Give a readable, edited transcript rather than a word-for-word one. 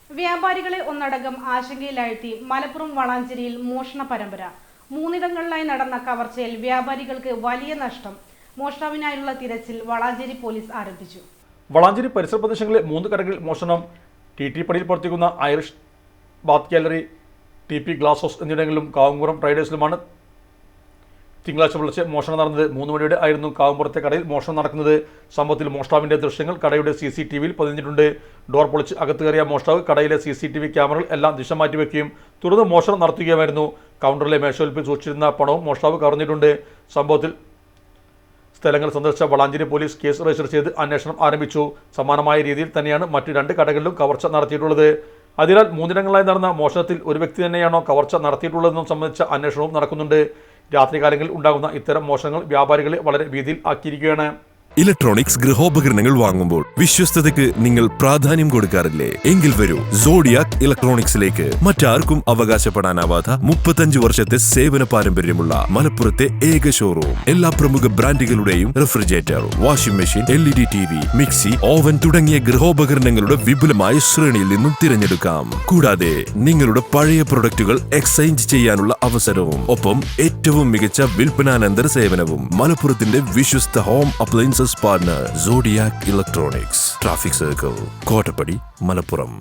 വ്യാപാരികളെ ഒന്നടങ്കം ആശങ്കയിലാഴ്ത്തി മലപ്പുറം വളാഞ്ചേരിയിൽ മോഷണ പരമ്പര. 3 ഇടങ്ങളിലായി നടന്ന കവർച്ചയിൽ വ്യാപാരികൾക്ക് വലിയ നഷ്ടം. മോഷ്ടാവിനായുള്ള തിരച്ചിൽ വളാഞ്ചേരി പോലീസ് ആരംഭിച്ചു. വളാഞ്ചേരി പരിസര പ്രദേശങ്ങളിലെ 3 കടകളിൽ മോഷണം. ടി പടിയിൽ പ്രവർത്തിക്കുന്ന Irish bath gallery, TP glass house എന്നിവിടങ്ങളിലും കാവുംപുറം ട്രേഡേഴ്സിലുമാണ് തിങ്കളാഴ്ച പുലർച്ചെ മോഷണം നടന്നത്. 3 മണിയോടെ ആയിരുന്നു കാവുംപുറത്തെ കടയിൽ മോഷണം നടക്കുന്നത്. സംഭവത്തിൽ മോഷ്ടാവിന്റെ ദൃശ്യങ്ങൾ കടയുടെ CCTVയിൽ പതിഞ്ഞിട്ടുണ്ട്. ഡോർ പൊളിച്ച് അകത്ത് കയറിയ മോഷ്ടാവ് കടയിലെ CCTV ക്യാമറകൾ എല്ലാം ദിശ മാറ്റിവെക്കുകയും തുടർന്ന് മോഷണം നടത്തുകയായിരുന്നു. കൗണ്ടറിലെ മേശവലിപ്പിൽ സൂക്ഷിച്ചിരുന്ന പണവും മോഷ്ടാവ് കവർന്നിട്ടുണ്ട്. സംഭവത്തിൽ സ്ഥലങ്ങൾ സന്ദർശിച്ച വളാഞ്ചേരി പോലീസ് കേസ് രജിസ്റ്റർ ചെയ്ത് അന്വേഷണം ആരംഭിച്ചു. സമാനമായ രീതിയിൽ തന്നെയാണ് മറ്റ് 2 കടകളിലും കവർച്ച നടത്തിയിട്ടുള്ളത്. അതിനാൽ 3 ഇടങ്ങളിലായി നടന്ന മോഷണത്തിൽ ഒരു വ്യക്തി തന്നെയാണോ കവർച്ച നടത്തിയിട്ടുള്ളതെന്നും സംബന്ധിച്ച അന്വേഷണവും നടക്കുന്നുണ്ട്. രാത്രികാലങ്ങളിൽ ഉണ്ടാകുന്ന ഇത്തരം മോഷണങ്ങൾ വ്യാപാരികളെ വളരെ ഭീതിയിൽ ആക്കിയിരിക്കുകയാണ്. ഇലക്ട്രോണിക്സ് ഗൃഹോപകരണങ്ങൾ വാങ്ങുമ്പോൾ വിശ്വസ്തതയ്ക്ക് നിങ്ങൾ പ്രാധാന്യം കൊടുക്കാറില്ലേ? എങ്കിൽ വരൂ സോഡിയാക് ഇലക്ട്രോണിക്സിലേക്ക്. മറ്റാർക്കും അവകാശപ്പെടാനാവാത്ത 35 വർഷത്തെ സേവന പാരമ്പര്യമുള്ള മലപ്പുറത്തെ ഏക ഷോറൂം. എല്ലാ പ്രമുഖ ബ്രാൻഡുകളുടെയും refrigerator, washing machine, LED TV, mixie, oven തുടങ്ങിയ ഗൃഹോപകരണങ്ങളുടെ വിപുലമായ ശ്രേണിയിൽ നിന്നും തിരഞ്ഞെടുക്കാം. കൂടാതെ നിങ്ങളുടെ പഴയ പ്രൊഡക്റ്റുകൾ എക്സ്ചേഞ്ച് ചെയ്യാനുള്ള അവസരവും ഒപ്പം ഏറ്റവും മികച്ച വിൽപ്പനാനന്തര സേവനവും. മലപ്പുറത്തിന്റെ വിശ്വസ്ത home appliances partner Zodiac Electronics, Traffic Circle, Kottappadi, Malappuram.